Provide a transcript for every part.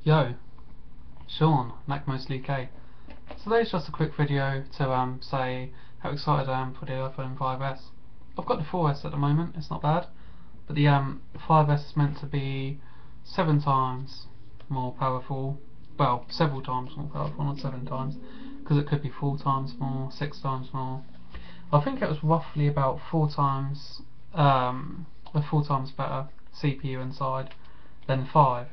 Yo, Sean, MacMost UK. Today's just a quick video to say how excited I am for the iPhone 5S. I've got the 4S at the moment, it's not bad, but the 5S is meant to be 7 times more powerful. Well, several times more powerful, not 7 times, because it could be 4 times more, 6 times more. I think it was roughly about 4 times, a 4 times better CPU inside than 5.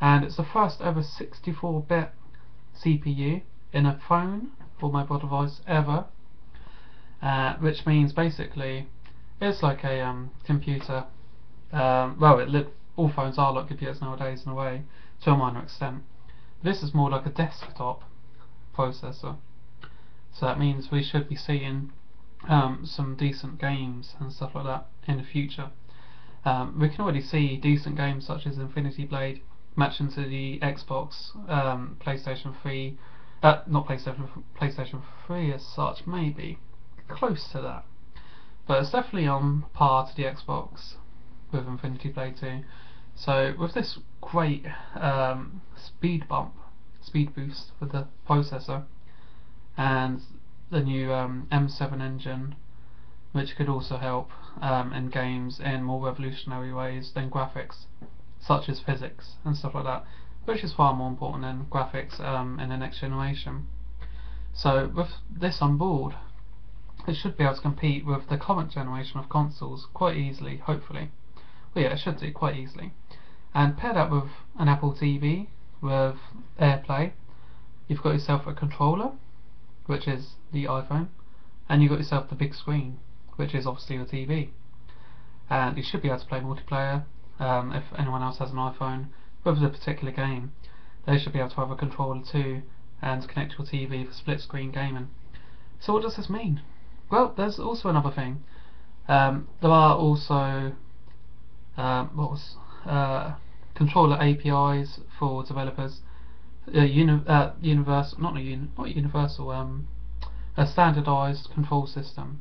And it's the first ever 64-bit CPU in a phone or mobile device ever, which means basically it's like a computer. All phones are like computers nowadays in a way, to a minor extent. This is more like a desktop processor, so that means we should be seeing some decent games and stuff like that in the future. We can already see decent games such as Infinity Blade matching to the Xbox, PlayStation 3, not PlayStation 3 as such, maybe close to that, but it's definitely on par to the Xbox with Infinity Blade 2. So with this great speed boost with the processor and the new M7 engine, which could also help in games in more revolutionary ways than graphics, such as physics and stuff like that, which is far more important than graphics in the next generation. So with this on board, it should be able to compete with the current generation of consoles quite easily, hopefully. Well, yeah, it should do quite easily. And pair that with an Apple TV with AirPlay, you've got yourself a controller, which is the iPhone, and you've got yourself the big screen, which is obviously the TV. And you should be able to play multiplayer. If anyone else has an iPhone with a particular game, they should be able to have a controller too and connect your TV for split screen gaming. So what does this mean? Well, there's also another thing. There are also controller APIs for developers. A standardized control system.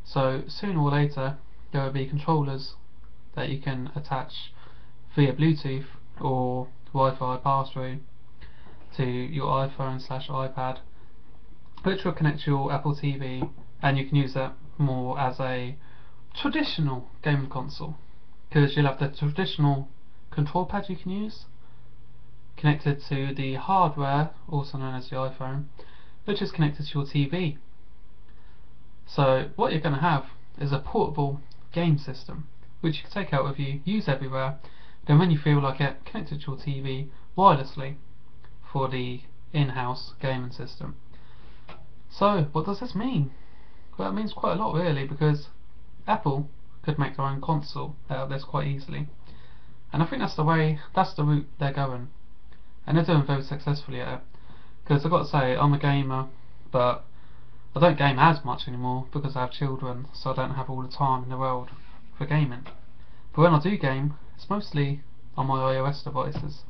So sooner or later there will be controllers that you can attach via Bluetooth or Wi-Fi pass-through to your iPhone/iPad, which will connect to your Apple TV, and you can use that more as a traditional game console, because you'll have the traditional control pad you can use connected to the hardware, also known as the iPhone, which is connected to your TV. So what you're going to have is a portable game system which you can take out with you, use everywhere, then when you feel like it, connect it to your TV wirelessly for the in-house gaming system. So what does this mean? Well, it means quite a lot really, because Apple could make their own console out of this quite easily, and I think that's the route they're going, and they're doing very successfully at it. Because I've got to say, I'm a gamer, but I don't game as much anymore because I have children, so I don't have all the time in the world for gaming. But when I do game, it's mostly on my iOS devices,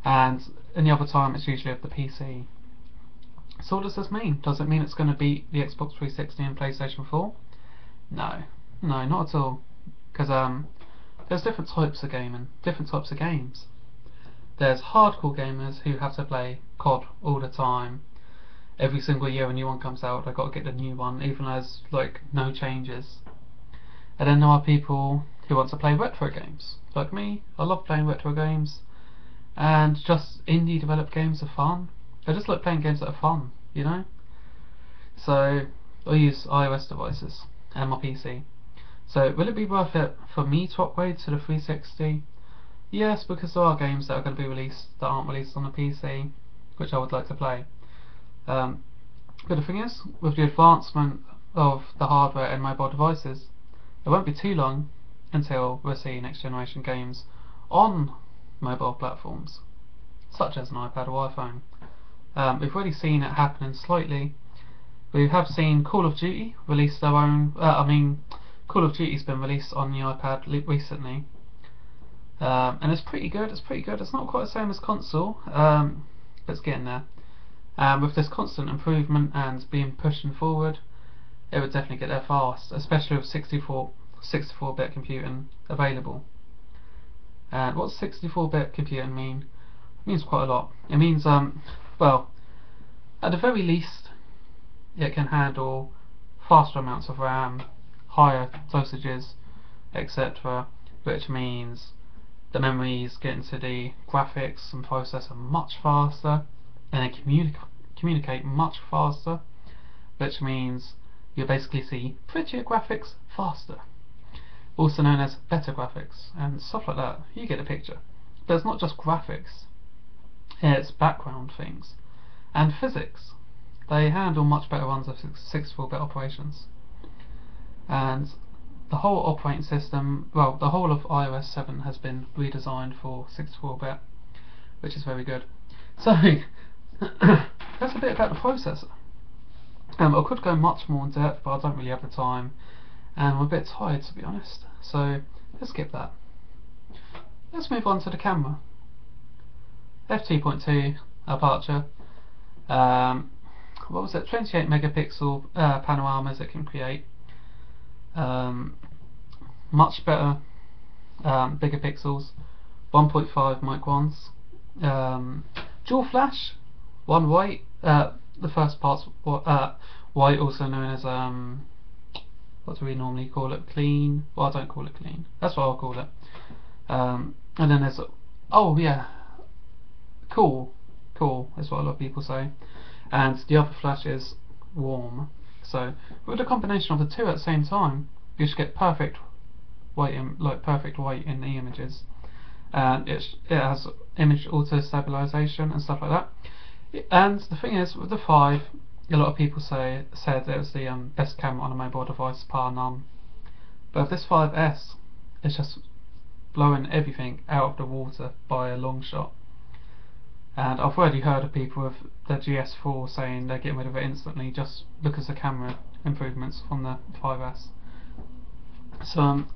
and any other time it's usually with the PC. So what does this mean? Does it mean it's going to beat the Xbox 360 and PlayStation 4? No, not at all. Because there's different types of gaming, different types of games. There's hardcore gamers who have to play COD all the time. Every single year a new one comes out, they've got to get the new one, even though there's like no changes. And then there are people who want to play retro games. Like me, I love playing retro games, and just indie developed games are fun. I just like playing games that are fun, you know? So I use iOS devices and my PC. So will it be worth it for me to upgrade to the 360? Yes, because there are games that are going to be released that aren't released on the PC, which I would like to play. But the thing is, with the advancement of the hardware and mobile devices, it won't be too long until we'll see next generation games on mobile platforms, such as an iPad or iPhone. We've already seen it happening slightly. We have seen Call of Duty release their own. Call of Duty's been released on the iPad recently, and it's pretty good. It's not quite the same as console, but it's getting there. With this constant improvement and being pushing forward, it would definitely get there fast, especially with 64-bit computing available. And what's 64-bit computing mean? It means quite a lot. It means, well, at the very least, it can handle faster amounts of RAM, higher dosages, etc., which means the memories get into the graphics and processor much faster, and they communicate much faster, which means you basically see prettier graphics faster, also known as better graphics and stuff like that. You get the picture. But it's not just graphics, it's background things and physics. They handle much better runs of 64-bit operations, and the whole operating system, well, the whole of iOS 7 has been redesigned for 64-bit, which is very good. So that's a bit about the processor. I could go much more in depth, but I don't really have the time, and I'm a bit tired, to be honest. So let's skip that. Let's move on to the camera. f2.2 aperture. What was it? 28 megapixel panoramas it can create. Much better, bigger pixels. 1.5 microns. Dual flash. One white. The first part's white, also known as what do we normally call it? Clean. Well, I don't call it clean. That's what I'll call it. And then there's, oh yeah, cool. Is what a lot of people say. And the other flash is warm. So with the combination of the two at the same time, you should get perfect white in the images. And it has image auto stabilization and stuff like that. And the thing is, with the 5, a lot of people said it was the best camera on a mobile device, bar none. But this 5S is just blowing everything out of the water by a long shot. And I've already heard of people with the GS4 saying they're getting rid of it instantly just because of camera improvements from the 5S. So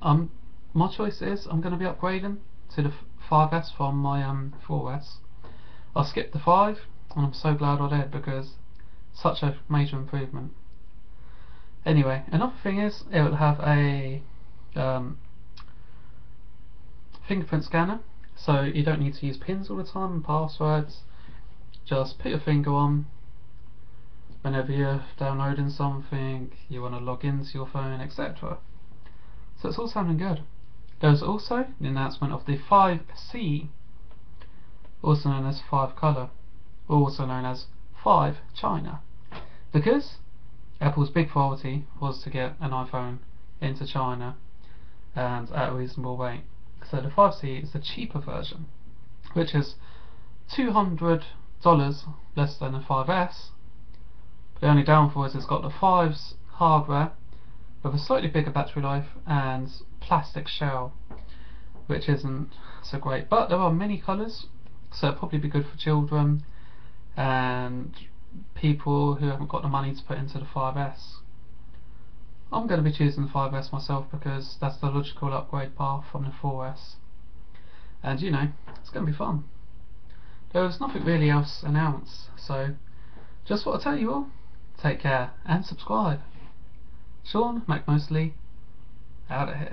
my choice is I'm going to be upgrading to the 5S from my 4S. I'll skip the 5, and I'm so glad I did, because such a major improvement. Anyway, another thing is it will have a fingerprint scanner, so you don't need to use pins all the time and passwords. Just put your finger on whenever you're downloading something, you want to log into your phone, etc. So it's all sounding good. There's also the announcement of the 5C, also known as 5 color, also known as 5 China, because Apple's big priority was to get an iPhone into China and at a reasonable rate. So the 5C is the cheaper version, which is $200 less than the 5S. The only downfall is it's got the 5's hardware with a slightly bigger battery life and plastic shell, which isn't so great. But there are many colours, so it'll probably be good for children and people who haven't got the money to put into the 5S. I'm going to be choosing the 5S myself because that's the logical upgrade path from the 4S. And you know, it's going to be fun. There was nothing really else announced, so just what I tell you all, take care and subscribe. Sean McMosley, out of here.